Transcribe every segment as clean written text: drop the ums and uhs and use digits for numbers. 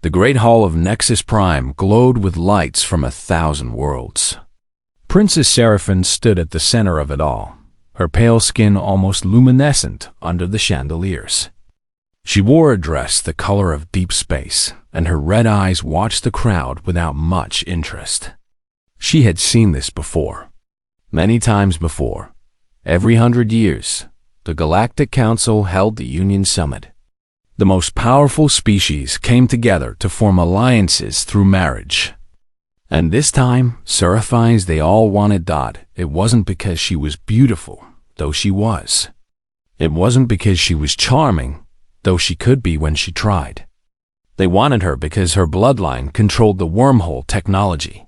The great hall of Nexus Prime glowed with lights from 1,000 worlds. Princess Seraphine stood at the center of it all, her pale skin almost luminescent under the chandeliers. She wore a dress the color of deep space, and her red eyes watched the crowd without much interest. She had seen this before. Many times before. Every 100 years, the Galactic Council held the Union Summit. The most powerful species came together to form alliances through marriage. And this time, Seraphine's they all wanted Dot. It wasn't because she was beautiful, though she was. It wasn't because she was charming, though she could be when she tried. They wanted her because her bloodline controlled the wormhole technology.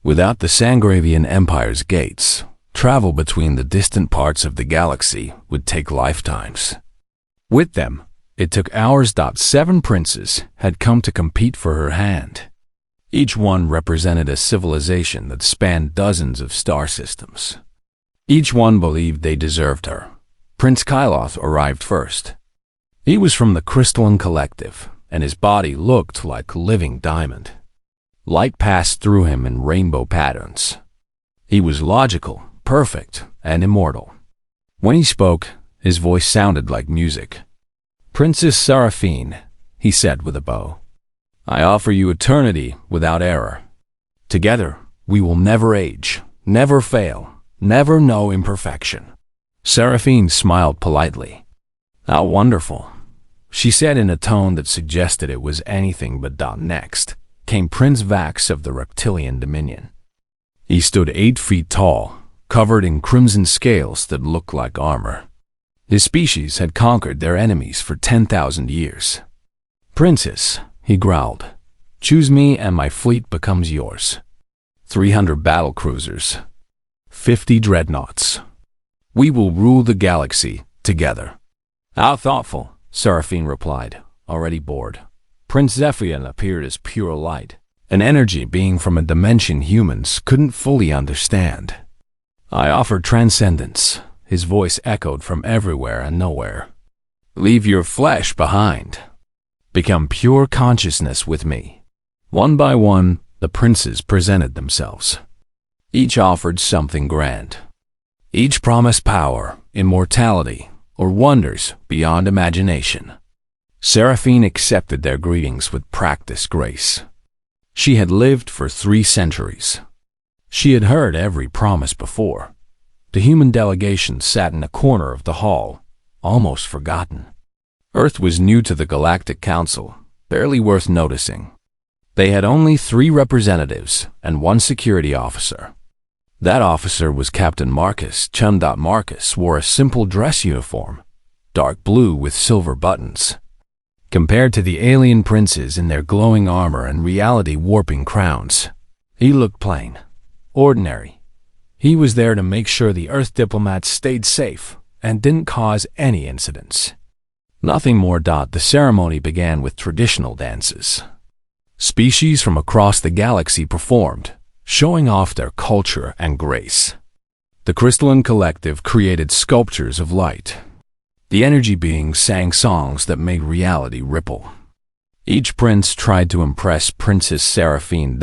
Without the Sangravian Empire's gates, travel between the distant parts of the galaxy would take lifetimes. With them, it took hours. 7 princes had come to compete for her hand. Each one represented a civilization that spanned dozens of star systems. Each one believed they deserved her. Prince Kyloth arrived first. He was from the Crystalline Collective, and his body looked like a living diamond. Light passed through him in rainbow patterns. He was logical, perfect, and immortal. When he spoke, his voice sounded like music. "Princess Seraphine," he said with a bow, "I offer you eternity without error. Together, we will never age, never fail, never know imperfection." Seraphine smiled politely. "How wonderful," she said in a tone that suggested it was anything but. Next came Prince Vax of the Reptilian Dominion. He stood 8 feet tall, covered in crimson scales that looked like armor. His species had conquered their enemies for 10,000 years. "Princess," he growled, "choose me and my fleet becomes yours. 300 battle cruisers, 50 dreadnoughts. We will rule the galaxy together." "How thoughtful," Seraphine replied, already bored. Prince Zephion appeared as pure light, an energy being from a dimension humans couldn't fully understand. "I offer transcendence," his voice echoed from everywhere and nowhere. "Leave your flesh behind. Become pure consciousness with me." One by one, the princes presented themselves. Each offered something grand. Each promised power, immortality, or wonders beyond imagination. Seraphine accepted their greetings with practiced grace. She had lived for 3 centuries. She had heard every promise before. The human delegation sat in a corner of the hall, almost forgotten. Earth was new to the Galactic Council, barely worth noticing. They had only 3 representatives and 1 security officer. That officer was Captain Marcus Chun. Marcus wore a simple dress uniform, dark blue with silver buttons. Compared to the alien princes in their glowing armor and reality-warping crowns, he looked plain, ordinary. He was there to make sure the Earth diplomats stayed safe and didn't cause any incidents. Nothing more. The ceremony began with traditional dances. Species from across the galaxy performed, showing off their culture and grace. The Crystalline Collective created sculptures of light. The energy beings sang songs that made reality ripple. Each prince tried to impress Princess Seraphine.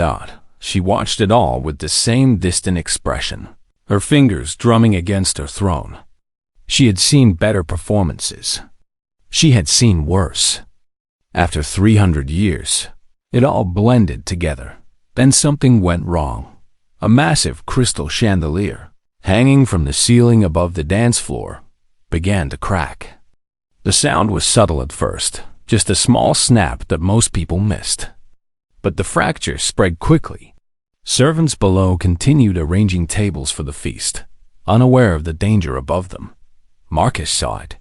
She watched it all with the same distant expression, her fingers drumming against her throne. She had seen better performances. She had seen worse. After 300 years, it all blended together. Then something went wrong. A massive crystal chandelier, hanging from the ceiling above the dance floor, began to crack. The sound was subtle at first, just a small snap that most people missed. But the fracture spread quickly. Servants below continued arranging tables for the feast, unaware of the danger above them. Marcus saw it.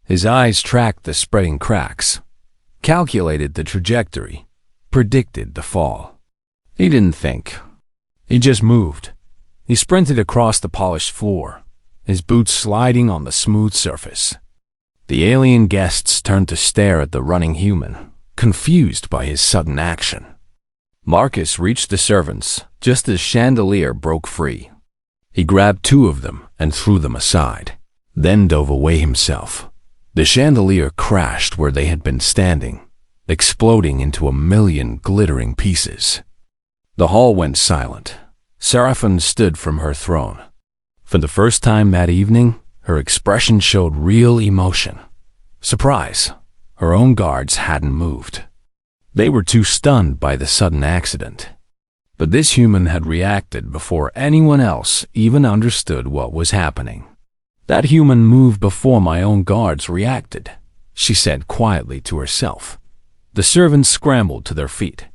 His eyes tracked the spreading cracks, calculated the trajectory, predicted the fall. He didn't think. He just moved. He sprinted across the polished floor, his boots sliding on the smooth surface. The alien guests turned to stare at the running human, confused by his sudden action. Marcus reached the servants just as chandelier broke free. He grabbed 2 of them and threw them aside, then dove away himself. The chandelier crashed where they had been standing, exploding into a million glittering pieces. The hall went silent. Seraphine stood from her throne. For the first time that evening, her expression showed real emotion. Surprise. Her own guards hadn't moved. They were too stunned by the sudden accident. But this human had reacted before anyone else even understood what was happening. That human moved before my own guards reacted, she said quietly to herself. The servants scrambled to their feet,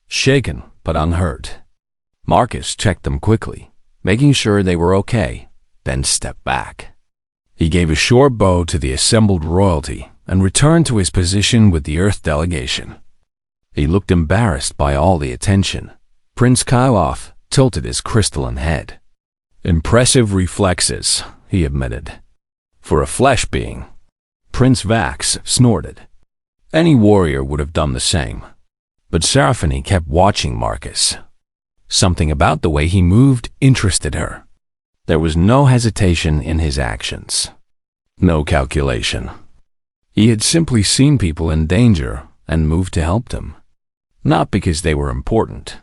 shaken but unhurt. Marcus checked them quickly, making sure they were okay, then stepped back. He gave a short bow to the assembled royalty and returned to his position with the Earth delegation. He looked embarrassed by all the attention. Prince Kyloth tilted his crystalline head. Impressive reflexes, he admitted. For a flesh being. Prince Vax snorted. Any warrior would have done the same. But Seraphine kept watching Marcus. Something about the way he moved interested her. There was no hesitation in his actions. No calculation. He had simply seen people in danger and moved to help them. Not because they were important.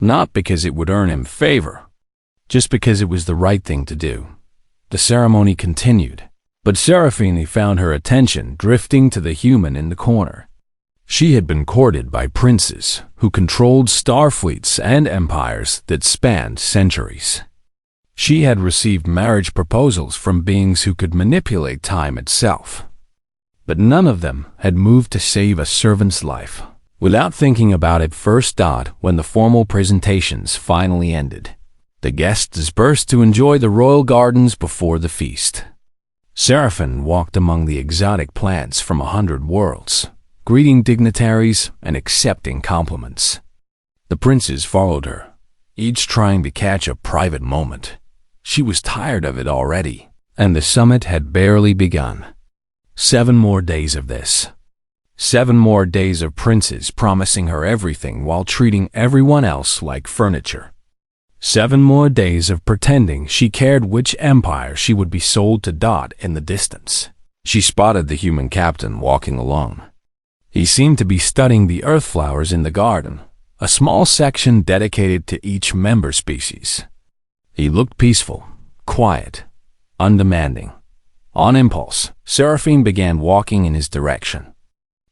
Not because it would earn him favor. Just because it was the right thing to do. The ceremony continued, but Seraphine found her attention drifting to the human in the corner. She had been courted by princes who controlled star fleets and empires that spanned centuries. She had received marriage proposals from beings who could manipulate time itself. But none of them had moved to save a servant's life. Without thinking about it first, when the formal presentations finally ended, the guests dispersed to enjoy the royal gardens before the feast. Seraphine walked among the exotic plants from 100 worlds, greeting dignitaries and accepting compliments. The princes followed her, each trying to catch a private moment. She was tired of it already, and the summit had barely begun. 7 more days of this. 7 more days of princes promising her everything while treating everyone else like furniture. 7 more days of pretending she cared which empire she would be sold to. In the distance, she spotted the human captain walking alone. He seemed to be studying the earth flowers in the garden, a small section dedicated to each member species. He looked peaceful, quiet, undemanding. On impulse, Seraphine began walking in his direction.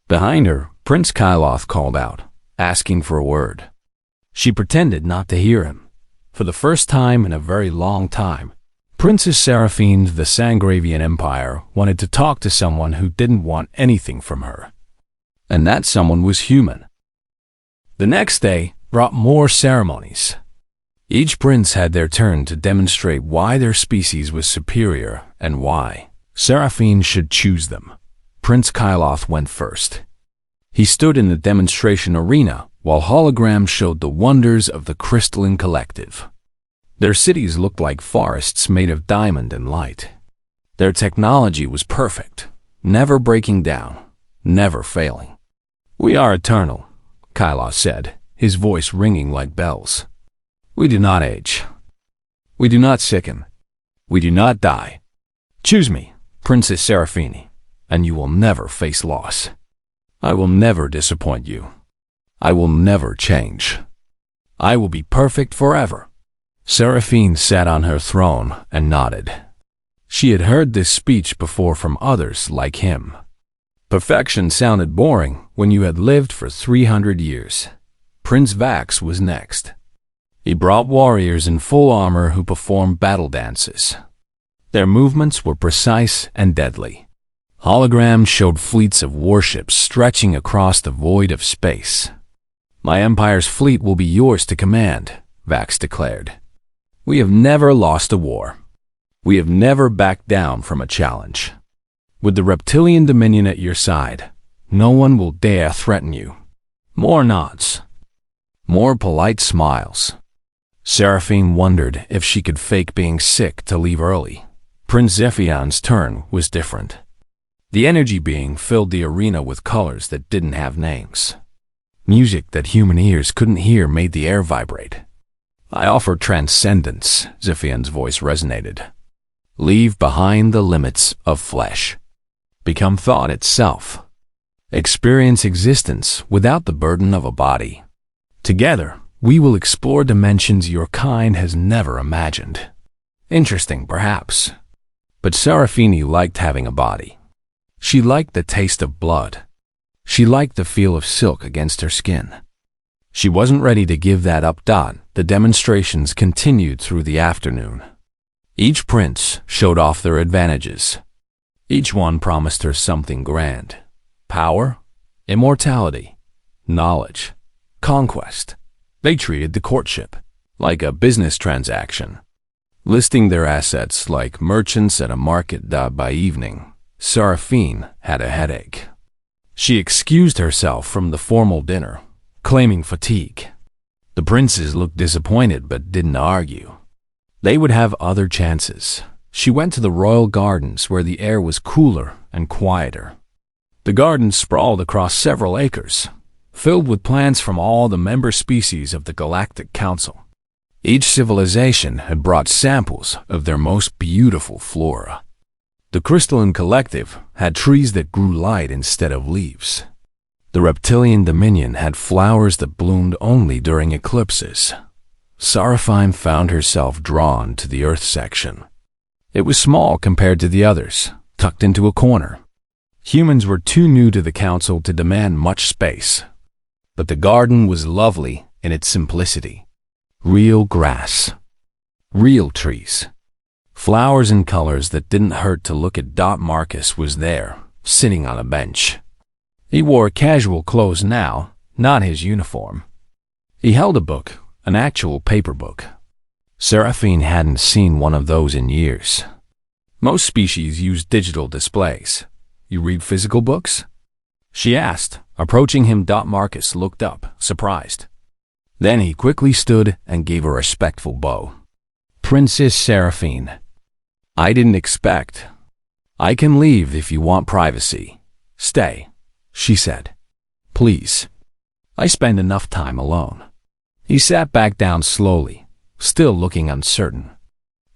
Behind her, Prince Kyloth called out, asking for a word. She pretended not to hear him. For the first time in a very long time, Princess Seraphine of the Sangravian Empire wanted to talk to someone who didn't want anything from her. And that someone was human. The next day brought more ceremonies. Each prince had their turn to demonstrate why their species was superior and why Seraphine should choose them. Prince Kyloth went first. He stood in the demonstration arena while holograms showed the wonders of the crystalline collective. Their cities looked like forests made of diamond and light. Their technology was perfect, never breaking down, never failing. "We are eternal," Kyloth said, his voice ringing like bells. "We do not age. We do not sicken. We do not die. Choose me, Princess Seraphine, and you will never face loss. I will never disappoint you. I will never change. I will be perfect forever." Seraphine sat on her throne and nodded. She had heard this speech before from others like him. Perfection sounded boring when you had lived for 300 years. Prince Vax was next. He brought warriors in full armor who performed battle dances. Their movements were precise and deadly. Holograms showed fleets of warships stretching across the void of space. "My empire's fleet will be yours to command," Vax declared. "We have never lost a war. We have never backed down from a challenge. With the reptilian dominion at your side, no one will dare threaten you." More nods. More polite smiles. Seraphine wondered if she could fake being sick to leave early. Prince Zephion's turn was different. The energy being filled the arena with colors that didn't have names. Music that human ears couldn't hear made the air vibrate. "I offer transcendence," Zephion's voice resonated. "Leave behind the limits of flesh. Become thought itself. experience existence without the burden of a body. Together, we will explore dimensions your kind has never imagined. Interesting, perhaps. But Serafini liked having a body. She liked the taste of blood. She liked the feel of silk against her skin. She wasn't ready to give that up. The demonstrations continued through the afternoon. Each prince showed off their advantages. Each one promised her something grand: power, immortality, knowledge, conquest. They treated the courtship like a business transaction, listing their assets like merchants at a market. By evening, Seraphine had a headache. She excused herself from the formal dinner, claiming fatigue. The princes looked disappointed but didn't argue. They would have other chances. She went to the royal gardens where the air was cooler and quieter. The gardens sprawled across several acres, filled with plants from all the member species of the Galactic Council. Each civilization had brought samples of their most beautiful flora. The Crystalline Collective had trees that grew light instead of leaves. The Reptilian Dominion had flowers that bloomed only during eclipses. Seraphine found herself drawn to the Earth section. It was small compared to the others, tucked into a corner. Humans were too new to the council to demand much space. But the garden was lovely in its simplicity. Real grass. Real trees. Flowers in colors that didn't hurt to look at. Marcus was there, sitting on a bench. He wore casual clothes now, not his uniform. He held a book, an actual paper book. Seraphine hadn't seen one of those in years. Most species use digital displays. You read physical books? She asked, approaching him. Marcus looked up, surprised. Then he quickly stood and gave a respectful bow. Princess Seraphine. I didn't expect. I can leave if you want privacy. Stay, she said. Please. I spend enough time alone. He sat back down slowly, still looking uncertain.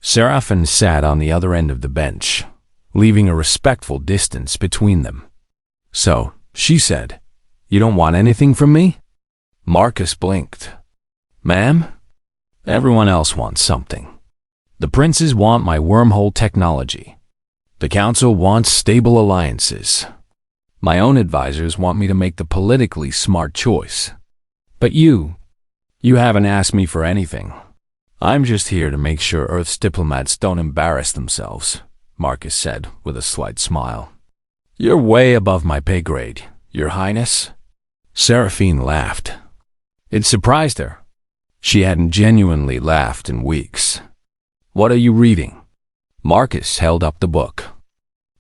Seraphine sat on the other end of the bench, leaving a respectful distance between them. So, she said, you don't want anything from me? Marcus blinked. Ma'am? Everyone else wants something. The princes want my wormhole technology. The council wants stable alliances. My own advisors want me to make the politically smart choice. But you haven't asked me for anything. I'm just here to make sure Earth's diplomats don't embarrass themselves, Marcus said with a slight smile. You're way above my pay grade, Your Highness. Seraphine laughed. It surprised her. She hadn't genuinely laughed in weeks. What are you reading? Marcus held up the book.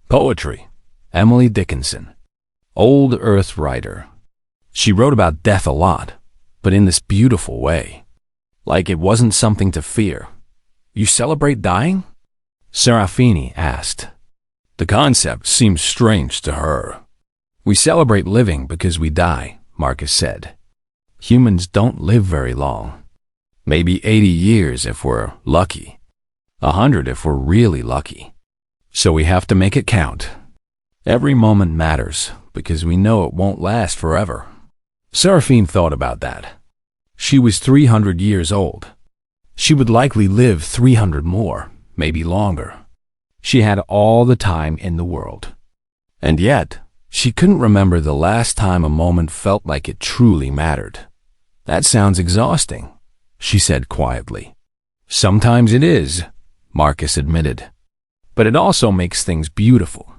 Poetry. Emily Dickinson. Old Earth writer. She wrote about death a lot, but in this beautiful way. Like it wasn't something to fear. You celebrate dying? Seraphine asked. The concept seemed strange to her. We celebrate living because we die, Marcus said. Humans don't live very long. Maybe 80 years if we're lucky. 100 if we're really lucky. So we have to make it count. Every moment matters because we know it won't last forever. Seraphine thought about that. She was 300 years old. She would likely live 300 more, maybe longer. She had all the time in the world. And yet, she couldn't remember the last time a moment felt like it truly mattered. That sounds exhausting, she said quietly. Sometimes it is, Marcus admitted. But it also makes things beautiful.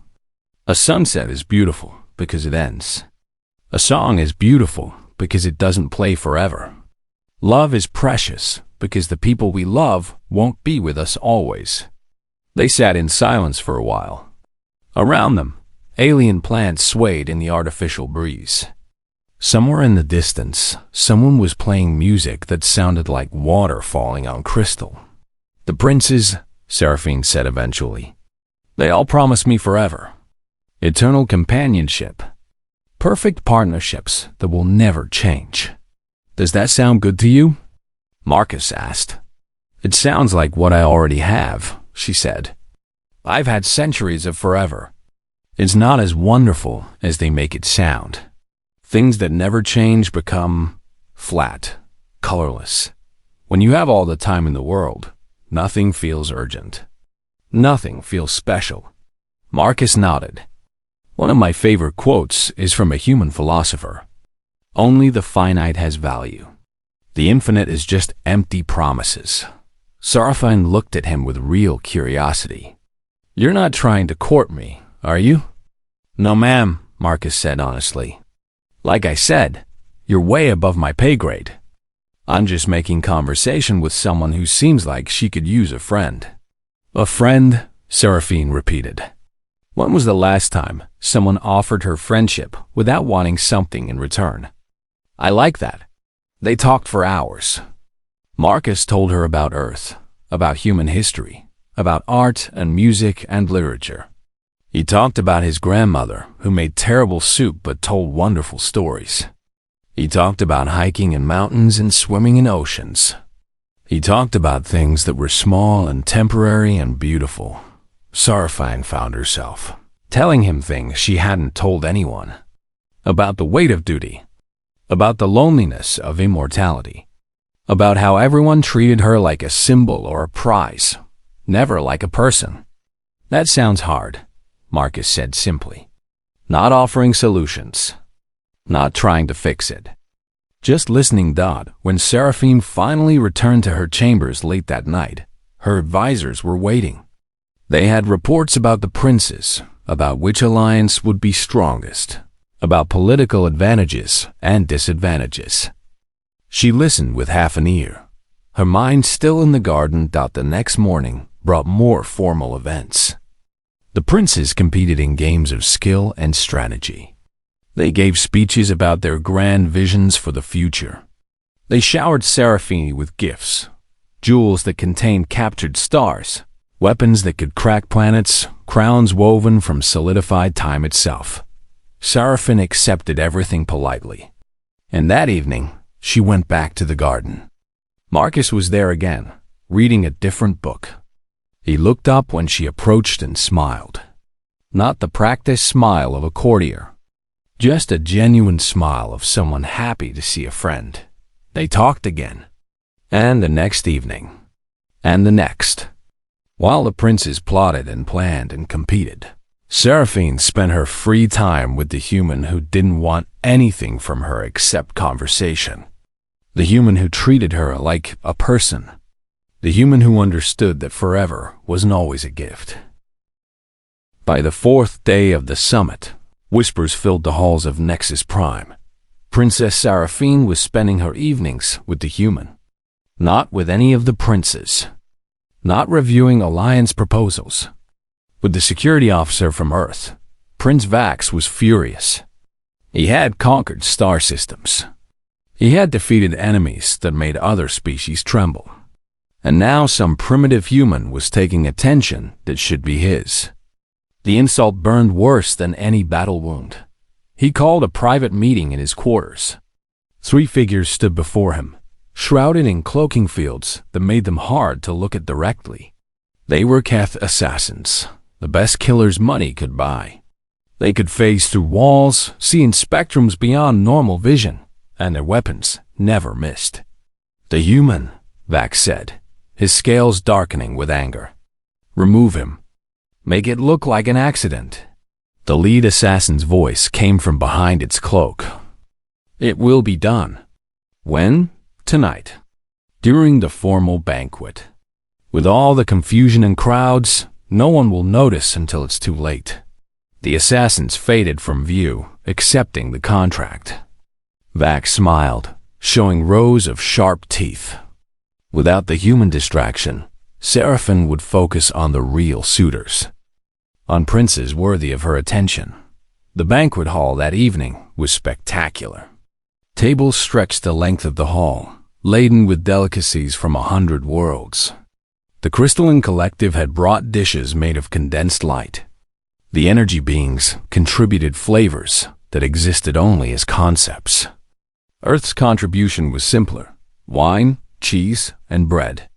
A sunset is beautiful because it ends. A song is beautiful because it doesn't play forever. Love is precious because the people we love won't be with us always. They sat in silence for a while. Around them, alien plants swayed in the artificial breeze. Somewhere in the distance, someone was playing music that sounded like water falling on crystal. The princes, Seraphine said eventually. They all promised me forever. Eternal companionship. Perfect partnerships that will never change. Does that sound good to you? Marcus asked. It sounds like what I already have, she said. I've had centuries of forever. It's not as wonderful as they make it sound. Things that never change become flat, colorless. When you have all the time in the world, nothing feels urgent. Nothing feels special. Marcus nodded. One of my favorite quotes is from a human philosopher. Only the finite has value. The infinite is just empty promises. Sarafine looked at him with real curiosity. You're not trying to court me, are you? No, ma'am, Marcus said honestly. Like I said, you're way above my pay grade. I'm just making conversation with someone who seems like she could use a friend. A friend? Seraphine repeated. When was the last time someone offered her friendship without wanting something in return? I like that. They talked for hours. Marcus told her about Earth, about human history, about art and music and literature. He talked about his grandmother, who made terrible soup but told wonderful stories. He talked about hiking in mountains and swimming in oceans. He talked about things that were small and temporary and beautiful. Sarafine found herself telling him things she hadn't told anyone. About the weight of duty. About the loneliness of immortality. About how everyone treated her like a symbol or a prize, never like a person. That sounds hard, Marcus said simply. Not offering solutions. Not trying to fix it. Just listening. When Seraphine finally returned to her chambers late that night, her advisors were waiting. They had reports about the princes, about which alliance would be strongest, about political advantages and disadvantages. She listened with half an ear, her mind still in the garden. The next morning brought more formal events. The princes competed in games of skill and strategy. They gave speeches about their grand visions for the future. They showered Seraphine with gifts, jewels that contained captured stars, weapons that could crack planets, crowns woven from solidified time itself. Seraphine accepted everything politely. And that evening, she went back to the garden. Marcus was there again, reading a different book. He looked up when she approached and smiled. Not the practiced smile of a courtier, just a genuine smile of someone happy to see a friend. They talked again. And the next evening. And the next. While the princes plotted and planned and competed, Seraphine spent her free time with the human who didn't want anything from her except conversation. The human who treated her like a person. The human who understood that forever wasn't always a gift. By the fourth day of the summit, whispers filled the halls of Nexus Prime. Princess Seraphine was spending her evenings with the human. Not with any of the princes. Not reviewing alliance proposals. With the security officer from Earth, Prince Vax was furious. He had conquered star systems. He had defeated enemies that made other species tremble. And now some primitive human was taking attention that should be his. The insult burned worse than any battle wound. He called a private meeting in his quarters. 3 figures stood before him, shrouded in cloaking fields that made them hard to look at directly. They were Keth assassins, the best killers money could buy. They could phase through walls, see in spectrums beyond normal vision, and their weapons never missed. The human, Vax said, his scales darkening with anger. Remove him. Make it look like an accident. The lead assassin's voice came from behind its cloak. It will be done. When? Tonight. During the formal banquet. With all the confusion and crowds, no one will notice until it's too late. The assassins faded from view, accepting the contract. Vax smiled, showing rows of sharp teeth. Without the human distraction, Seraphine would focus on the real suitors. On princes worthy of her attention. The banquet hall that evening was spectacular. Tables stretched the length of the hall, laden with delicacies from 100 worlds. The crystalline collective had brought dishes made of condensed light. The energy beings contributed flavors that existed only as concepts. Earth's contribution was simpler: wine, cheese, and bread.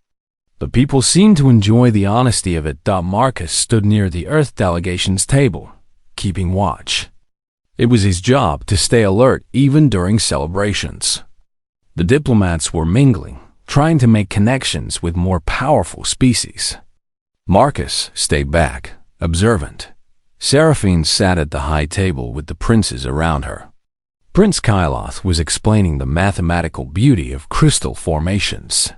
The people seemed to enjoy the honesty of it. Marcus stood near the Earth delegation's table, keeping watch. It was his job to stay alert even during celebrations. The diplomats were mingling, trying to make connections with more powerful species. Marcus stayed back, observant. Seraphine sat at the high table with the princes around her. Prince Kyloth was explaining the mathematical beauty of crystal formations.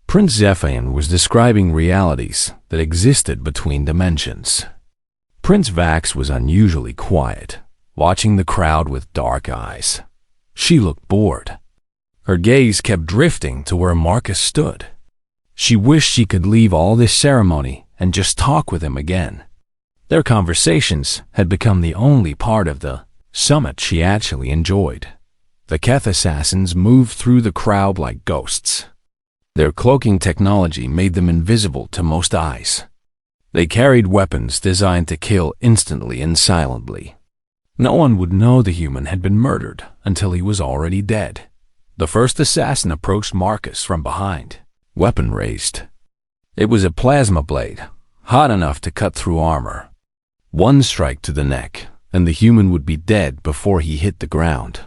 Prince Zephion was describing realities that existed between dimensions. Prince Vax was unusually quiet, watching the crowd with dark eyes. She looked bored. Her gaze kept drifting to where Marcus stood. She wished she could leave all this ceremony and just talk with him again. Their conversations had become the only part of the summit she actually enjoyed. The Keth assassins moved through the crowd like ghosts. Their cloaking technology made them invisible to most eyes. They carried weapons designed to kill instantly and silently. No one would know the human had been murdered until he was already dead. The first assassin approached Marcus from behind, weapon raised. It was a plasma blade, hot enough to cut through armor. One strike to the neck, and the human would be dead before he hit the ground.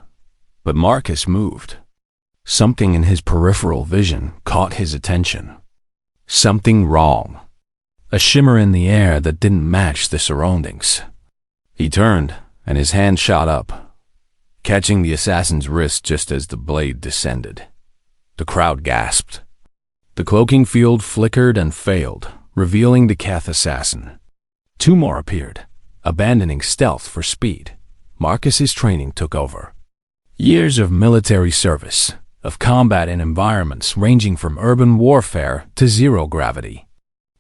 But Marcus moved. Something in his peripheral vision caught his attention. Something wrong. A shimmer in the air that didn't match the surroundings. He turned, and his hand shot up, catching the assassin's wrist just as the blade descended. The crowd gasped. The cloaking field flickered and failed, revealing the Keth assassin. Two more appeared, abandoning stealth for speed. Marcus's training took over. Years of military service, of combat in environments ranging from urban warfare to zero gravity.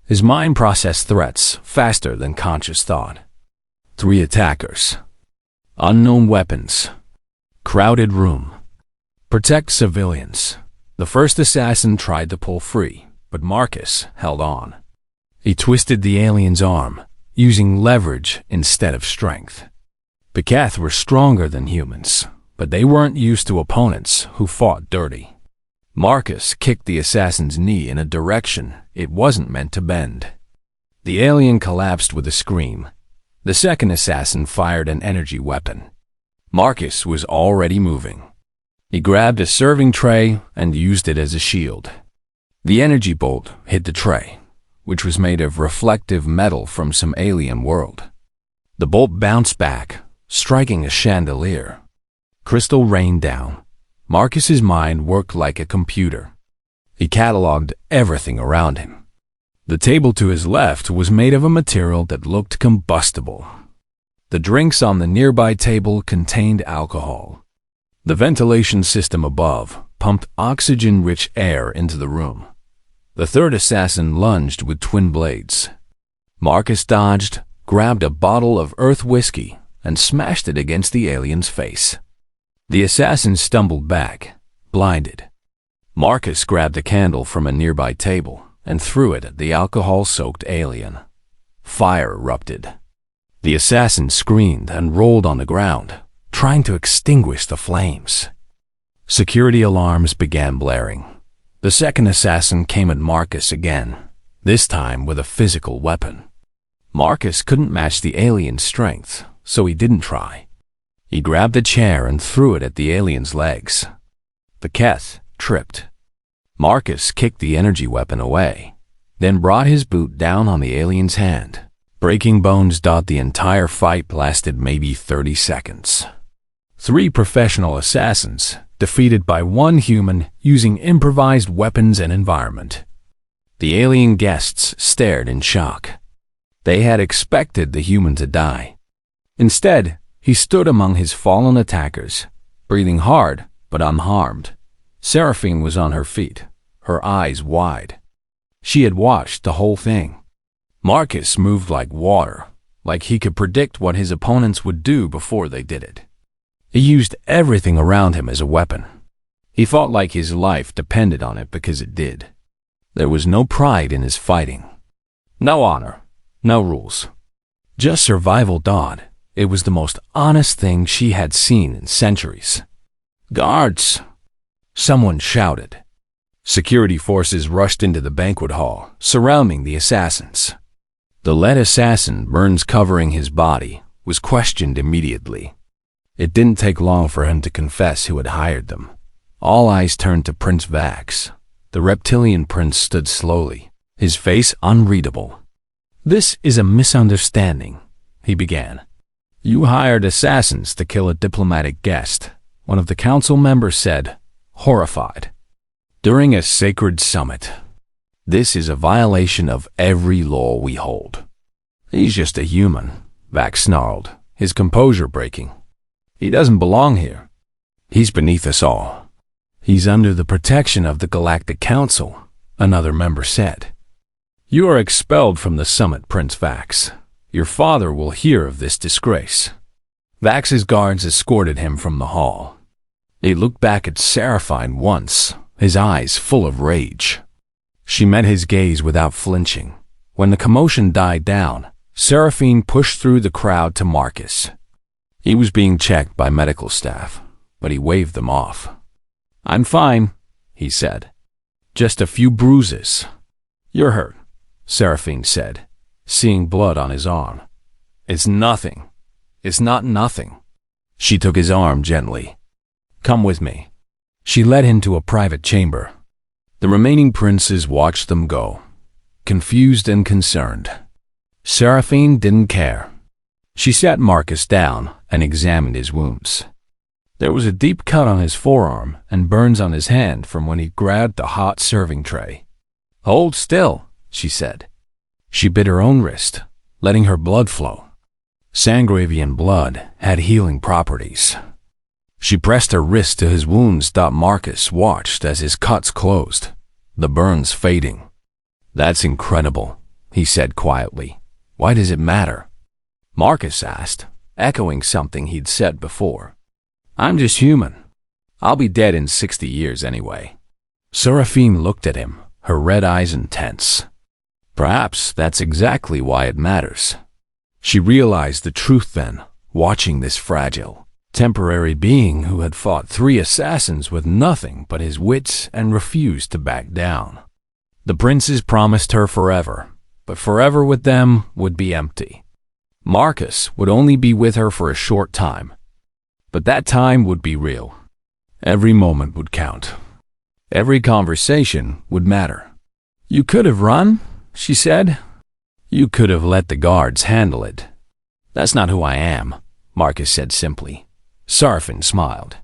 His mind processed threats faster than conscious thought. 3 attackers. Unknown weapons. Crowded room. Protect civilians. The first assassin tried to pull free, but Marcus held on. He twisted the alien's arm, using leverage instead of strength. The Keth were stronger than humans, but they weren't used to opponents who fought dirty. Marcus kicked the assassin's knee in a direction it wasn't meant to bend. The alien collapsed with a scream. The second assassin fired an energy weapon. Marcus was already moving. He grabbed a serving tray and used it as a shield. The energy bolt hit the tray, which was made of reflective metal from some alien world. The bolt bounced back, striking a chandelier. Crystal rained down. Marcus's mind worked like a computer. He cataloged everything around him. The table to his left was made of a material that looked combustible. The drinks on the nearby table contained alcohol. The ventilation system above pumped oxygen-rich air into the room. The third assassin lunged with twin blades. Marcus dodged, grabbed a bottle of earth whiskey, and smashed it against the alien's face. The assassin stumbled back, blinded. Marcus grabbed a candle from a nearby table and threw it at the alcohol-soaked alien. Fire erupted. The assassin screamed and rolled on the ground, trying to extinguish the flames. Security alarms began blaring. The second assassin came at Marcus again, this time with a physical weapon. Marcus couldn't match the alien's strength, so he didn't try. He grabbed a chair and threw it at the alien's legs. The Keth tripped. Marcus kicked the energy weapon away, then brought his boot down on the alien's hand. Breaking bones. The entire fight lasted maybe 30 seconds. 3 professional assassins defeated by 1 human using improvised weapons and environment. The alien guests stared in shock. They had expected the human to die. Instead, he stood among his fallen attackers, breathing hard but unharmed. Seraphine was on her feet, her eyes wide. She had watched the whole thing. Marcus moved like water, like he could predict what his opponents would do before they did it. He used everything around him as a weapon. He fought like his life depended on it because it did. There was no pride in his fighting. No honor, no rules. Just survival. It was the most honest thing she had seen in centuries. "Guards!" Someone shouted. Security forces rushed into the banquet hall, surrounding the assassins. The lead assassin burns covering his body, was questioned immediately. It didn't take long for him to confess who had hired them. All eyes turned to Prince Vax. The reptilian prince stood slowly, his face unreadable. "This is a misunderstanding," he began. "You hired assassins to kill a diplomatic guest," one of the council members said, horrified. "During a sacred summit. This is a violation of every law we hold." "He's just a human," Vax snarled, his composure breaking. "He doesn't belong here. He's beneath us all." "He's under the protection of the Galactic Council," another member said. "You are expelled from the summit, Prince Vax. Your father will hear of this disgrace." Vax's guards escorted him from the hall. He looked back at Seraphine once, his eyes full of rage. She met his gaze without flinching. When the commotion died down, Seraphine pushed through the crowd to Marcus. He was being checked by medical staff, but he waved them off. "I'm fine," he said. "Just a few bruises." "You're hurt," Seraphine said, seeing blood on his arm. "It's nothing. It's not nothing." She took his arm gently. "Come with me." She led him to a private chamber. The remaining princes watched them go, confused and concerned. Seraphine didn't care. She sat Marcus down and examined his wounds. There was a deep cut on his forearm and burns on his hand from when he grabbed the hot serving tray. "Hold still," she said. She bit her own wrist, letting her blood flow. Sangravian blood had healing properties. She pressed her wrist to his wounds. Marcus watched as his cuts closed, the burns fading. "That's incredible," he said quietly. "Why does it matter?" Marcus asked, echoing something he'd said before. "I'm just human. I'll be dead in 60 years anyway." Seraphine looked at him, her red eyes intense. Perhaps that's exactly why it matters. She realized the truth then, watching this fragile, temporary being who had fought 3 assassins with nothing but his wits and refused to back down. The princes promised her forever, but forever with them would be empty. Marcus would only be with her for a short time, but that time would be real. Every moment would count. Every conversation would matter. "You could have run," she said. "You could have let the guards handle it." "That's not who I am," Marcus said simply. Seraphine smiled.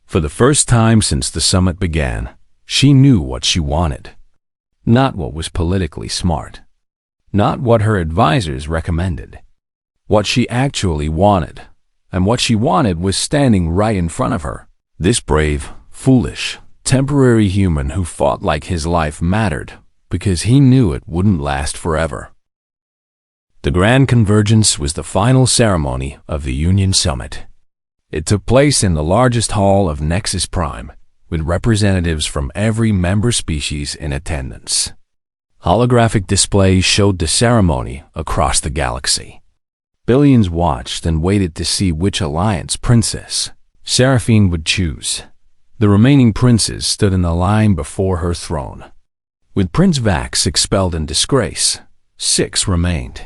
For the first time since the summit began, she knew what she wanted. Not what was politically smart. Not what her advisors recommended. What she actually wanted. And what she wanted was standing right in front of her. This brave, foolish, temporary human who fought like his life mattered because he knew it wouldn't last forever. The Grand Convergence was the final ceremony of the Union Summit. It took place in the largest hall of Nexus Prime, with representatives from every member species in attendance. Holographic displays showed the ceremony across the galaxy. Billions watched and waited to see which alliance princess Seraphine would choose. The remaining princes stood in the line before her throne. With Prince Vax expelled in disgrace, 6 remained.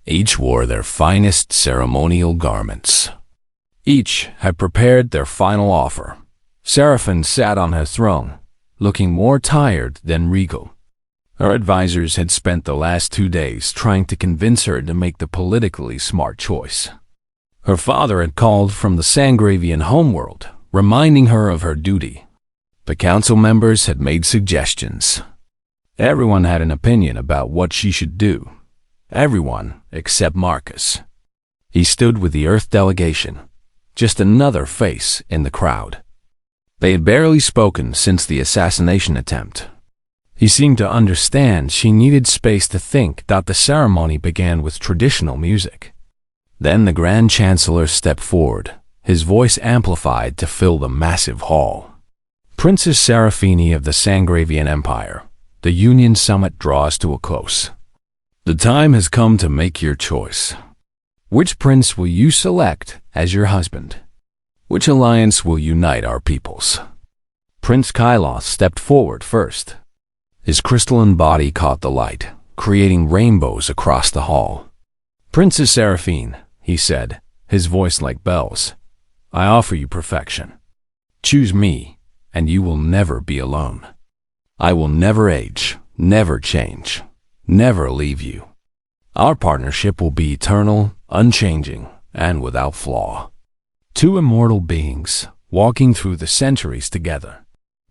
Each wore their finest ceremonial garments. Each had prepared their final offer. Seraphine sat on her throne, looking more tired than regal. Her advisors had spent the last 2 days trying to convince her to make the politically smart choice. Her father had called from the Sangravian homeworld, reminding her of her duty. The council members had made suggestions. Everyone had an opinion about what she should do. Everyone except Marcus. He stood with the Earth delegation, just another face in the crowd. They had barely spoken since the assassination attempt. He seemed to understand she needed space to think. The ceremony began with traditional music. Then the Grand Chancellor stepped forward, his voice amplified to fill the massive hall. "Princess Seraphine of the Sangravian Empire, the Union Summit draws to a close. The time has come to make your choice. Which prince will you select as your husband? Which alliance will unite our peoples?" Prince Kyloth stepped forward first. His crystalline body caught the light, creating rainbows across the hall. "Princess Seraphine," he said, his voice like bells. I offer you perfection. Choose me, and you will never be alone. I will never age, never change, never leave you. Our partnership will be eternal, unchanging, and without flaw. Two immortal beings walking through the centuries together.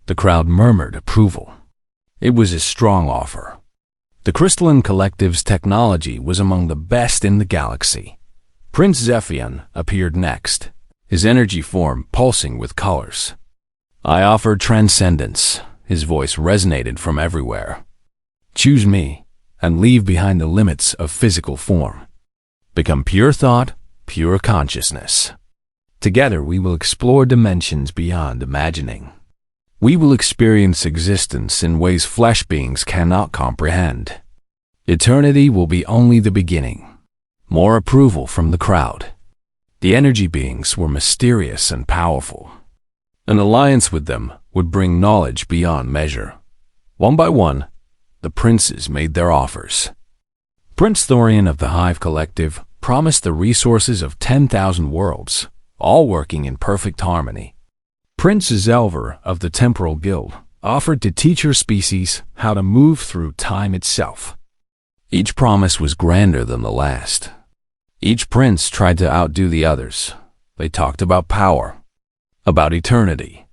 The crowd murmured approval. It was a strong offer. The Crystalline Collective's technology was among the best in the galaxy. Prince Zephion appeared next, his energy form pulsing with colors. I offer transcendence. His voice resonated from everywhere. Choose me, and leave behind the limits of physical form. Become pure thought, pure consciousness. Together we will explore dimensions beyond imagining. We will experience existence in ways flesh beings cannot comprehend. Eternity will be only the beginning. More approval from the crowd. The energy beings were mysterious and powerful. An alliance with them would bring knowledge beyond measure. One by one, the princes made their offers. Prince Thorian of the Hive Collective promised the resources of 10,000 worlds, all working in perfect harmony. Prince Zelver of the Temporal Guild offered to teach her species how to move through time itself. Each promise was grander than the last. Each prince tried to outdo the others. They talked about power, about eternity,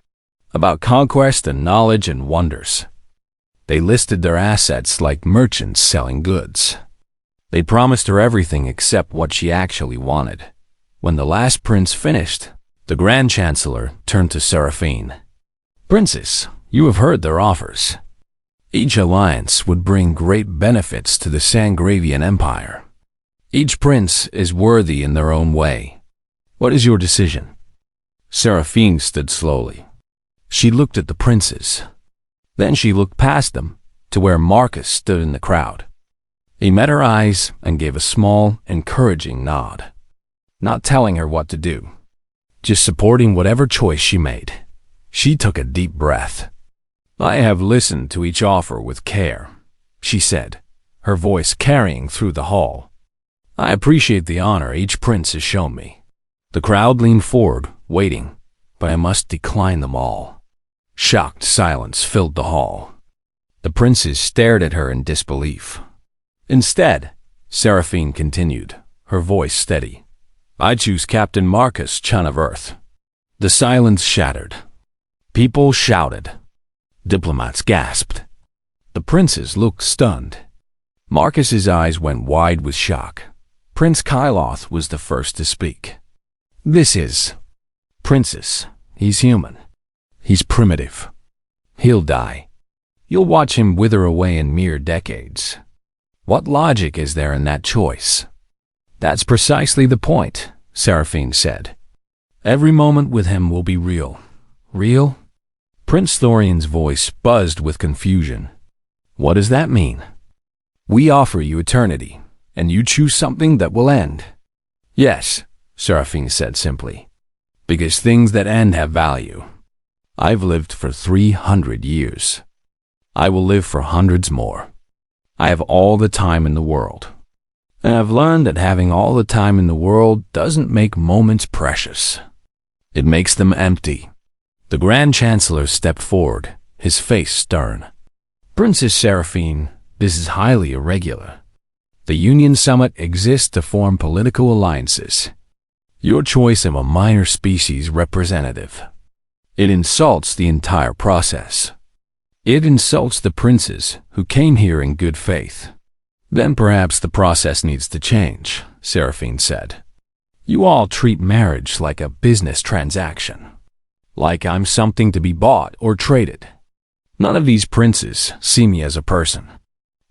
about conquest and knowledge and wonders. They listed their assets like merchants selling goods. They promised her everything except what she actually wanted. When the last prince finished, the Grand Chancellor turned to Seraphine. Princess, you have heard their offers. Each alliance would bring great benefits to the Sangravian Empire. Each prince is worthy in their own way. What is your decision? Seraphine stood slowly. She looked at the princes. Then she looked past them to where Marcus stood in the crowd. He met her eyes and gave a small, encouraging nod, not telling her what to do, just supporting whatever choice she made. She took a deep breath. I have listened to each offer with care, she said, her voice carrying through the hall. I appreciate the honor each prince has shown me. The crowd leaned forward, waiting, but I must decline them all. Shocked silence filled the hall. The princes stared at her in disbelief. Instead, Seraphine continued, her voice steady. I choose Captain Marcus, Chun of Earth. The silence shattered. People shouted. Diplomats gasped. The princes looked stunned. Marcus's eyes went wide with shock. Prince Kyloth was the first to speak. This is Princess. He's human. He's primitive. He'll die. You'll watch him wither away in mere decades. What logic is there in that choice? That's precisely the point, Seraphine said. Every moment with him will be real. Real? Prince Thorian's voice buzzed with confusion. What does that mean? We offer you eternity, and you choose something that will end. Yes, Seraphine said simply, because things that end have value. I've lived for 300 years. I will live for hundreds more. I have all the time in the world. And I've learned that having all the time in the world doesn't make moments precious. It makes them empty. The Grand Chancellor stepped forward, his face stern. Princess Seraphine, this is highly irregular. The Union Summit exists to form political alliances. Your choice of a minor species representative. It insults the entire process. It insults the princes who came here in good faith. Then perhaps the process needs to change, Seraphine said. You all treat marriage like a business transaction. Like I'm something to be bought or traded. None of these princes see me as a person.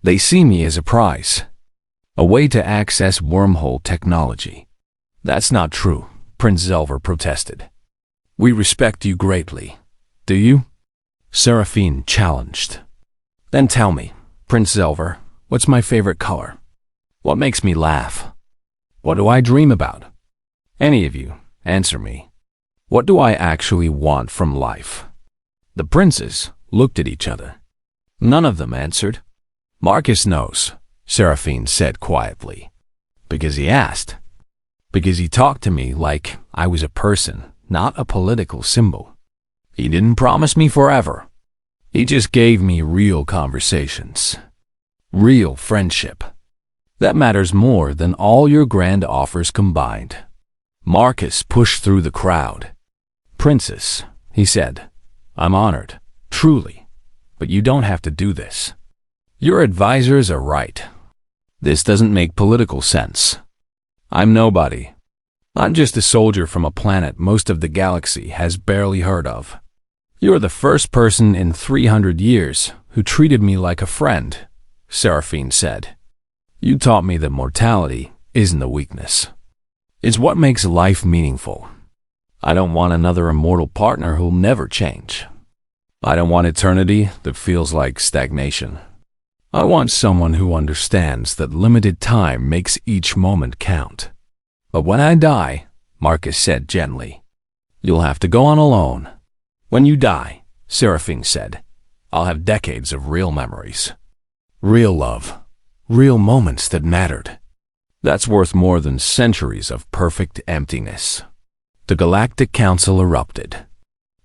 They see me as a prize. A way to access wormhole technology. That's not true, Prince Zelver protested. We respect you greatly. Do you? Seraphine challenged. Then tell me, Prince Zelver, what's my favorite color? What makes me laugh? What do I dream about? Any of you, answer me. What do I actually want from life? The princes looked at each other. None of them answered. Marcus knows, Seraphine said quietly. Because he asked. because he talked to me like I was a person, not a political symbol. He didn't promise me forever. He just gave me real conversations. Real friendship. That matters more than all your grand offers combined. Marcus pushed through the crowd. "Princess," he said, "I'm honored, truly, but you don't have to do this. Your advisors are right. This doesn't make political sense. I'm nobody. I'm just a soldier from a planet most of the galaxy has barely heard of. You're the first person in 300 years who treated me like a friend," Seraphine said. "You taught me that mortality isn't a weakness. It's what makes life meaningful. I don't want another immortal partner who'll never change. I don't want eternity that feels like stagnation. I want someone who understands that limited time makes each moment count. But when I die," Marcus said gently, "you'll have to go on alone. When you die," Seraphine said, "I'll have decades of real memories. Real love. Real moments that mattered. That's worth more than centuries of perfect emptiness." The Galactic Council erupted.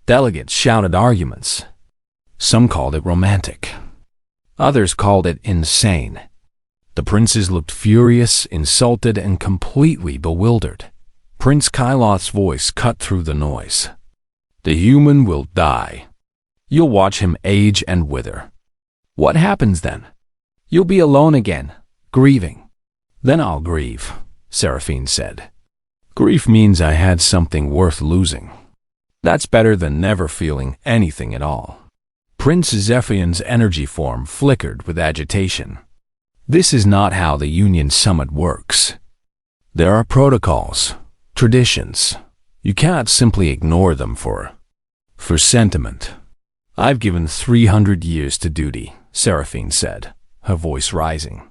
Delegates shouted arguments. Some called it romantic. Others called it insane. The princes looked furious, insulted, and completely bewildered. Prince Kyloth's voice cut through the noise. "The human will die. You'll watch him age and wither. What happens then? You'll be alone again, grieving." "Then I'll grieve," Seraphine said. "Grief means I had something worth losing. That's better than never feeling anything at all." Prince Zephion's energy form flickered with agitation. "This is not how the Union Summit works. There are protocols, traditions. You can't simply ignore them for sentiment." "I've given 300 years to duty," Seraphine said, her voice rising.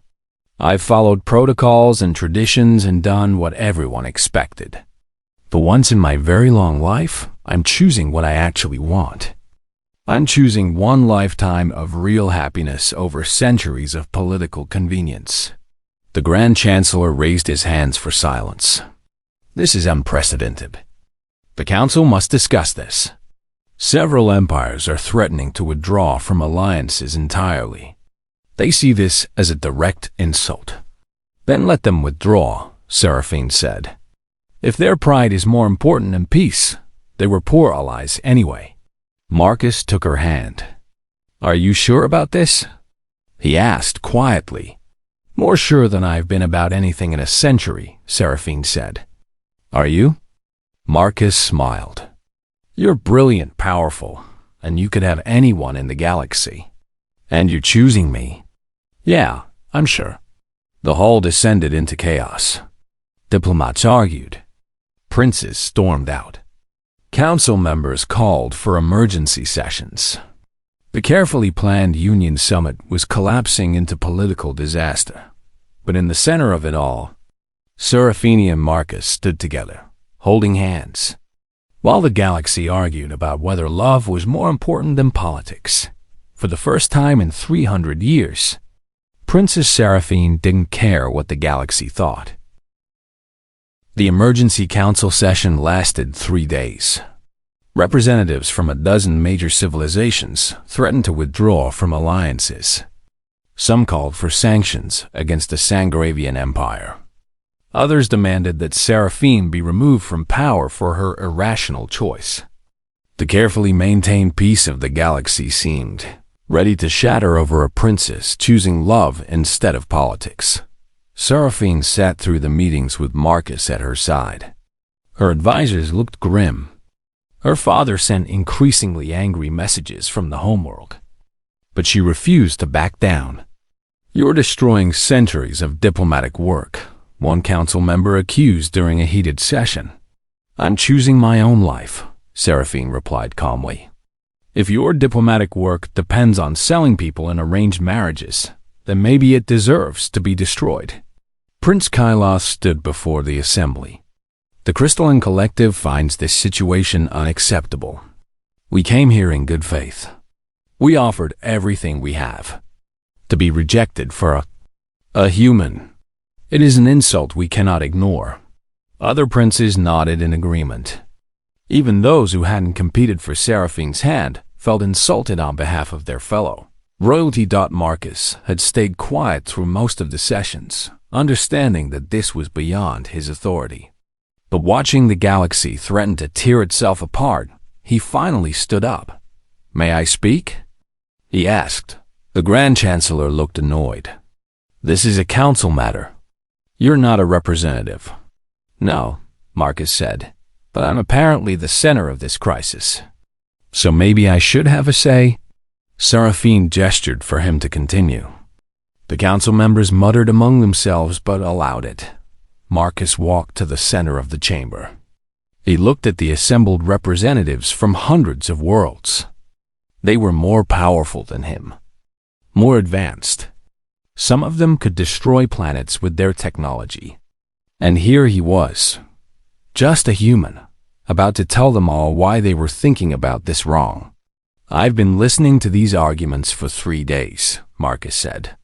"I've followed protocols and traditions and done what everyone expected. But once in my very long life, I'm choosing what I actually want. I'm choosing one lifetime of real happiness over centuries of political convenience." The Grand Chancellor raised his hands for silence. "This is unprecedented. The Council must discuss this. Several empires are threatening to withdraw from alliances entirely. They see this as a direct insult." "Then let them withdraw," Seraphine said. "If their pride is more important than peace, they were poor allies anyway." Marcus took her hand. "Are you sure about this?" he asked quietly. "More sure than I've been about anything in a century," Seraphine said. "Are you?" Marcus smiled. "You're brilliant, powerful, and you could have anyone in the galaxy. And you're choosing me." "Yeah, I'm sure." The hall descended into chaos. Diplomats argued. Princes stormed out. Council members called for emergency sessions. The carefully planned Union Summit was collapsing into political disaster. But in the center of it all, Seraphine and Marcus stood together, holding hands. While the galaxy argued about whether love was more important than politics, for the first time in 300 years, Princess Seraphine didn't care what the galaxy thought. The emergency council session lasted 3 days. Representatives from a dozen major civilizations threatened to withdraw from alliances. Some called for sanctions against the Sangravian Empire. Others demanded that Seraphine be removed from power for her irrational choice. The carefully maintained peace of the galaxy seemed ready to shatter over a princess choosing love instead of politics. Seraphine sat through the meetings with Marcus at her side. Her advisors looked grim. Her father sent increasingly angry messages from the homeworld. But she refused to back down. "You're destroying centuries of diplomatic work," one council member accused during a heated session. "I'm choosing my own life," Seraphine replied calmly. "If your diplomatic work depends on selling people in arranged marriages, then maybe it deserves to be destroyed." Prince Kyloth stood before the assembly. "The Crystalline Collective finds this situation unacceptable. We came here in good faith. We offered everything we have. To be rejected for a human. It is an insult we cannot ignore. Other princes nodded in agreement. Even those who hadn't competed for Seraphine's hand felt insulted on behalf of their fellow. Royalty. Marcus had stayed quiet through most of the sessions, understanding that this was beyond his authority. But watching the galaxy threaten to tear itself apart, he finally stood up. "May I speak?" he asked. The Grand Chancellor looked annoyed. "This is a council matter. You're not a representative." "No," Marcus said, "but I'm apparently the center of this crisis. So maybe I should have a say?" Seraphine gestured for him to continue. The council members muttered among themselves but allowed it. Marcus walked to the center of the chamber. He looked at the assembled representatives from hundreds of worlds. They were more powerful than him, more advanced. Some of them could destroy planets with their technology. And here he was, just a human, about to tell them all why they were thinking about this wrong. "I've been listening to these arguments for 3 days," Marcus said.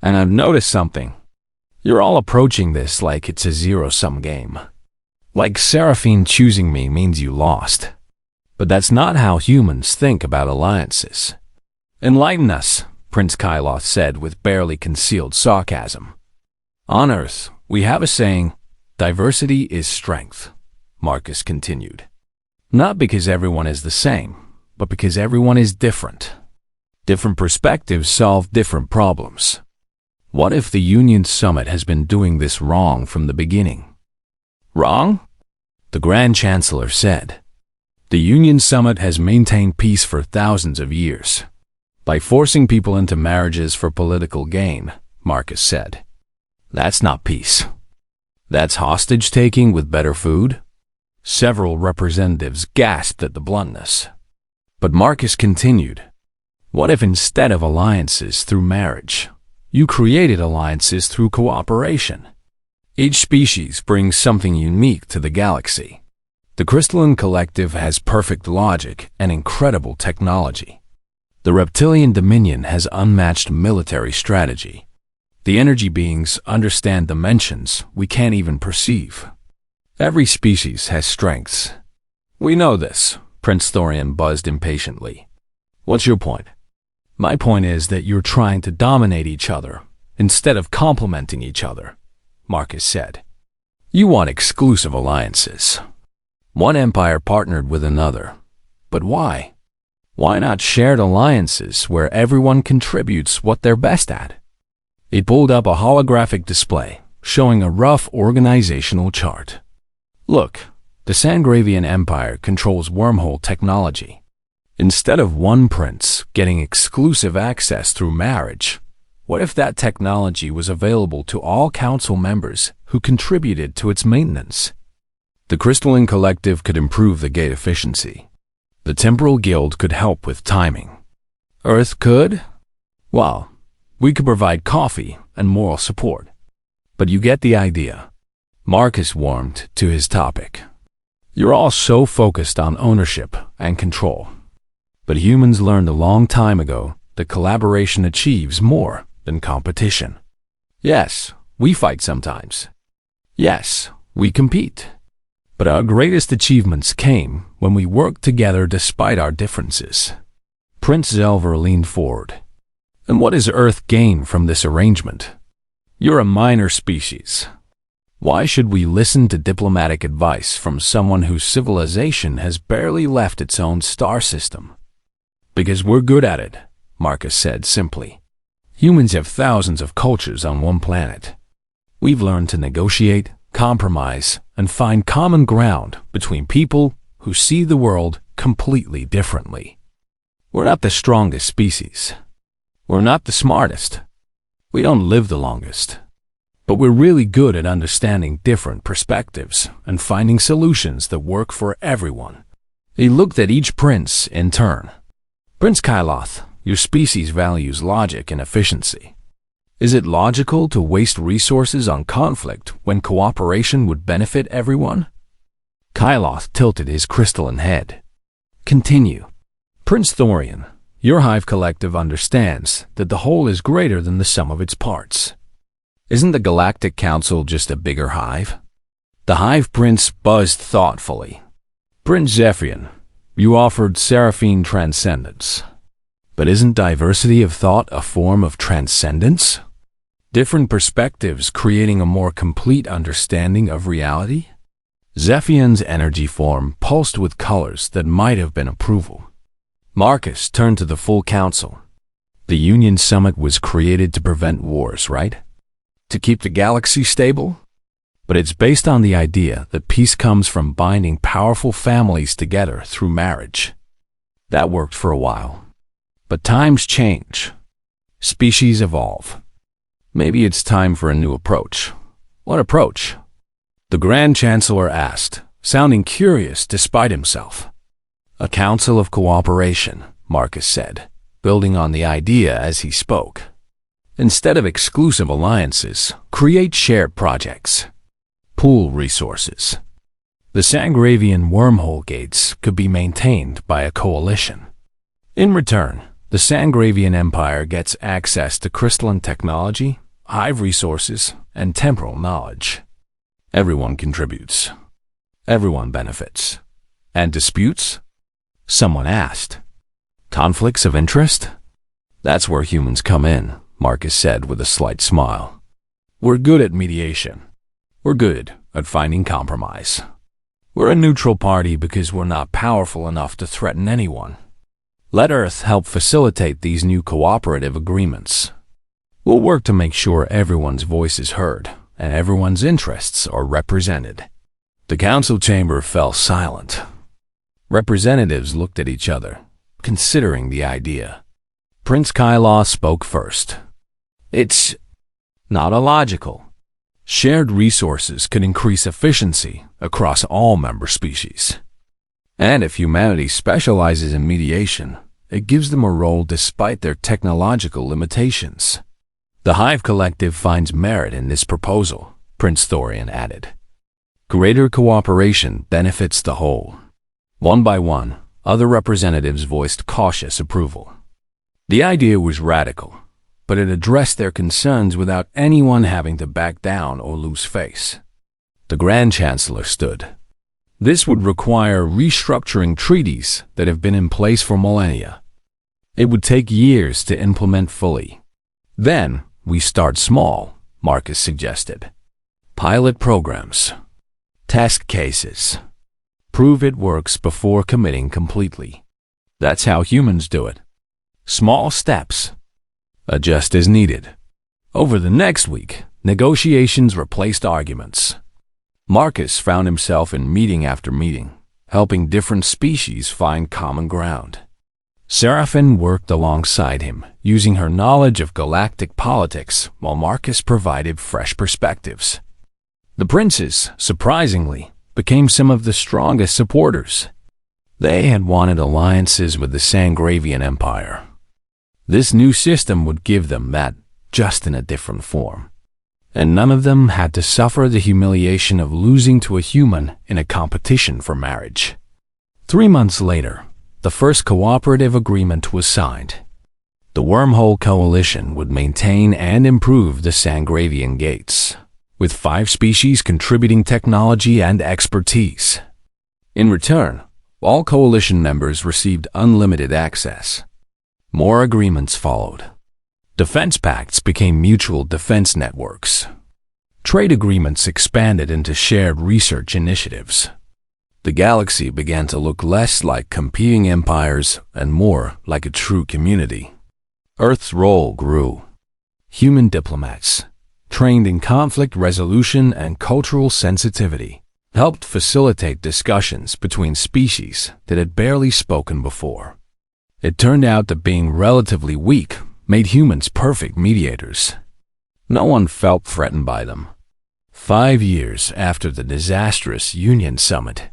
"And I've noticed something. You're all approaching this like it's a zero-sum game. Like Seraphine choosing me means you lost. But that's not how humans think about alliances." "Enlighten us," Prince Kyloth said with barely concealed sarcasm. "On Earth, we have a saying, 'Diversity is strength,'" Marcus continued. "Not because everyone is the same, but because everyone is different. Different perspectives solve different problems. What if the Union Summit has been doing this wrong from the beginning?" "Wrong?" the Grand Chancellor said. "The Union Summit has maintained peace for thousands of years, by forcing people into marriages for political gain," Marcus said. "That's not peace. That's hostage-taking with better food." Several representatives gasped at the bluntness. But Marcus continued, "What if instead of alliances through marriage, you created alliances through cooperation? Each species brings something unique to the galaxy. The Crystalline Collective has perfect logic and incredible technology. The Reptilian Dominion has unmatched military strategy. The energy beings understand dimensions we can't even perceive. Every species has strengths." "We know this," Prince Thorian buzzed impatiently. "What's your point?" "My point is that you're trying to dominate each other instead of complementing each other," Marcus said. "You want exclusive alliances. One empire partnered with another. But why? Why not shared alliances where everyone contributes what they're best at?" It pulled up a holographic display showing a rough organizational chart. "Look, the Sangravian Empire controls wormhole technology. Instead of one prince getting exclusive access through marriage, what if that technology was available to all council members who contributed to its maintenance? The Crystalline Collective could improve the gate efficiency. The Temporal Guild could help with timing. Earth could? Well, we could provide coffee and moral support. But you get the idea." Marcus warmed to his topic. "You're all so focused on ownership and control. But humans learned a long time ago that collaboration achieves more than competition. Yes, we fight sometimes. Yes, we compete. But our greatest achievements came when we worked together despite our differences." Prince Zelver leaned forward. "And what does Earth gain from this arrangement? You're a minor species. Why should we listen to diplomatic advice from someone whose civilization has barely left its own star system?" "Because we're good at it," Marcus said simply. "Humans have thousands of cultures on one planet. We've learned to negotiate, compromise, and find common ground between people who see the world completely differently. We're not the strongest species. We're not the smartest. We don't live the longest. But we're really good at understanding different perspectives and finding solutions that work for everyone." He looked at each prince in turn. "Prince Kyloth, your species values logic and efficiency. Is it logical to waste resources on conflict when cooperation would benefit everyone?" Kyloth tilted his crystalline head. "Continue." "Prince Thorian, your Hive Collective understands that the whole is greater than the sum of its parts. Isn't the Galactic Council just a bigger hive? The Hive Prince buzzed thoughtfully. Prince Zephyrin, you offered Seraphine transcendence. But isn't diversity of thought a form of transcendence? Different perspectives creating a more complete understanding of reality? Zephyrion's energy form pulsed with colors that might have been approval. Marcus turned to the full council. The Union Summit was created to prevent wars, right? To keep the galaxy stable? But it's based on the idea that peace comes from binding powerful families together through marriage. That worked for a while. But times change. Species evolve. Maybe it's time for a new approach. What approach? The Grand Chancellor asked, sounding curious despite himself. A council of cooperation, Marcus said, building on the idea as he spoke. Instead of exclusive alliances, create shared projects. Pool resources. The Sangravian wormhole gates could be maintained by a coalition. In return, the Sangravian Empire gets access to crystalline technology, hive resources, and temporal knowledge. Everyone contributes. Everyone benefits. And disputes? Someone asked. Conflicts of interest? That's where humans come in, Marcus said with a slight smile. We're good at mediation. We're good at finding compromise. We're a neutral party because we're not powerful enough to threaten anyone. Let Earth help facilitate these new cooperative agreements. We'll work to make sure everyone's voice is heard and everyone's interests are represented. The council chamber fell silent. Representatives looked at each other, considering the idea. Prince Kyla spoke first. It's not illogical. Shared resources could increase efficiency across all member species. And if humanity specializes in mediation, it gives them a role despite their technological limitations. The Hive Collective finds merit in this proposal, Prince Thorian added. Greater cooperation benefits the whole. One by one, other representatives voiced cautious approval. The idea was radical, but it addressed their concerns without anyone having to back down or lose face. The Grand Chancellor stood. This would require restructuring treaties that have been in place for millennia. It would take years to implement fully. Then, we start small, Marcus suggested. Pilot programs. Test cases. Prove it works before committing completely. That's how humans do it. Small steps. Adjust as needed. Over the next week, negotiations replaced arguments. Marcus found himself in meeting after meeting, helping different species find common ground. Seraphine worked alongside him, using her knowledge of galactic politics while Marcus provided fresh perspectives. The princes, surprisingly, became some of the strongest supporters. They had wanted alliances with the Sangravian Empire. This new system would give them that, just in a different form. And none of them had to suffer the humiliation of losing to a human in a competition for marriage. 3 months later, the first cooperative agreement was signed. The Wormhole Coalition would maintain and improve the Sangravian gates, with 5 species contributing technology and expertise. In return, all coalition members received unlimited access. More agreements followed. Defense pacts became mutual defense networks. Trade agreements expanded into shared research initiatives. The galaxy began to look less like competing empires and more like a true community. Earth's role grew. Human diplomats, trained in conflict resolution and cultural sensitivity, helped facilitate discussions between species that had barely spoken before. It turned out that being relatively weak made humans perfect mediators. No one felt threatened by them. 5 years after the disastrous Union Summit,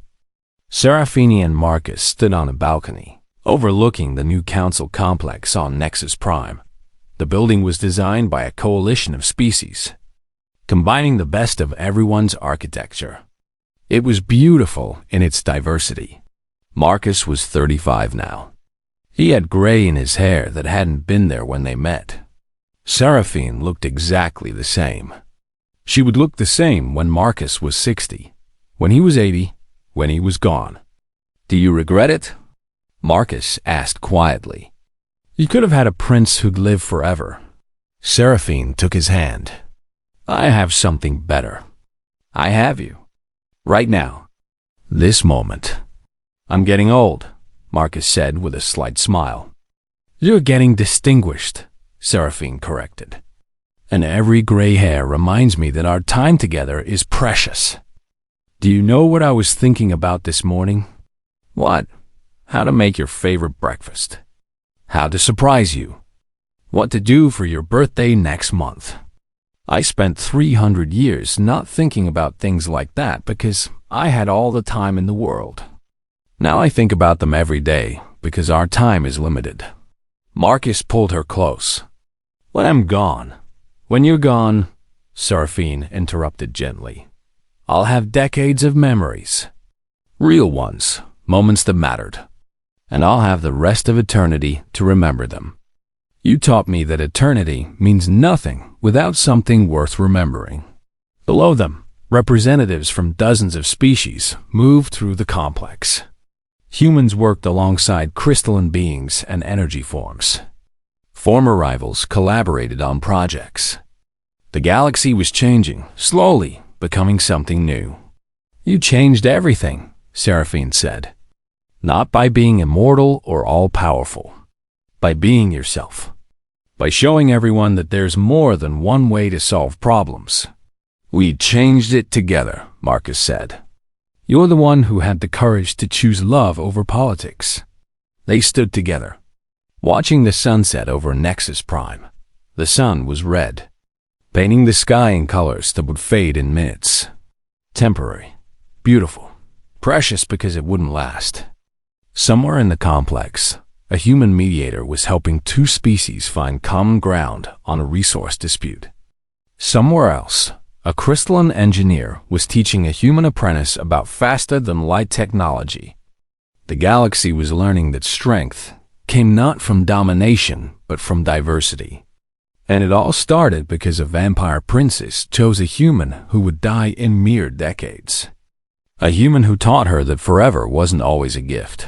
Seraphine and Marcus stood on a balcony, overlooking the new council complex on Nexus Prime. The building was designed by a coalition of species, combining the best of everyone's architecture. It was beautiful in its diversity. Marcus was 35 now. He had gray in his hair that hadn't been there when they met. Seraphine looked exactly the same. She would look the same when Marcus was 60, When he was 80, when he was gone. Do you regret it? Marcus asked quietly. You could have had a prince who'd live forever. Seraphine took his hand. I have something better. I have you. Right now. This moment. I'm getting old, Marcus said with a slight smile. You're getting distinguished, Seraphine corrected. And every gray hair reminds me that our time together is precious. Do you know what I was thinking about this morning? What? How to make your favorite breakfast. How to surprise you. What to do for your birthday next month. I spent 300 years not thinking about things like that because I had all the time in the world. Now I think about them every day because our time is limited. Marcus pulled her close. When I'm gone, when you're gone, Seraphine interrupted gently, I'll have decades of memories. Real ones, moments that mattered. And I'll have the rest of eternity to remember them. You taught me that eternity means nothing without something worth remembering. Below them, representatives from dozens of species moved through the complex. Humans worked alongside crystalline beings and energy forms. Former rivals collaborated on projects. The galaxy was changing, slowly becoming something new. You changed everything, Seraphine said. Not by being immortal or all-powerful, by being yourself. By showing everyone that there's more than one way to solve problems. We changed it together, Marcus said. You're the one who had the courage to choose love over politics. They stood together, watching the sunset over Nexus Prime. The sun was red, painting the sky in colors that would fade in minutes. Temporary, beautiful, precious because it wouldn't last. Somewhere in the complex, a human mediator was helping two species find common ground on a resource dispute. Somewhere else, a crystalline engineer was teaching a human apprentice about faster-than-light technology. The galaxy was learning that strength came not from domination, but from diversity. And it all started because a vampire princess chose a human who would die in mere decades. A human who taught her that forever wasn't always a gift.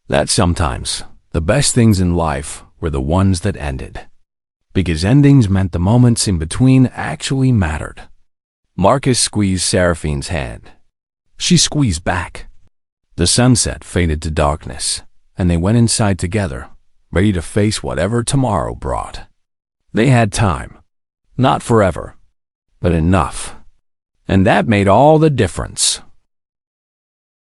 That sometimes the best things in life were the ones that ended. Because endings meant the moments in between actually mattered. Marcus squeezed Seraphine's hand. She squeezed back. The sunset faded to darkness, and they went inside together, ready to face whatever tomorrow brought. They had time. Not forever, but enough. And that made all the difference.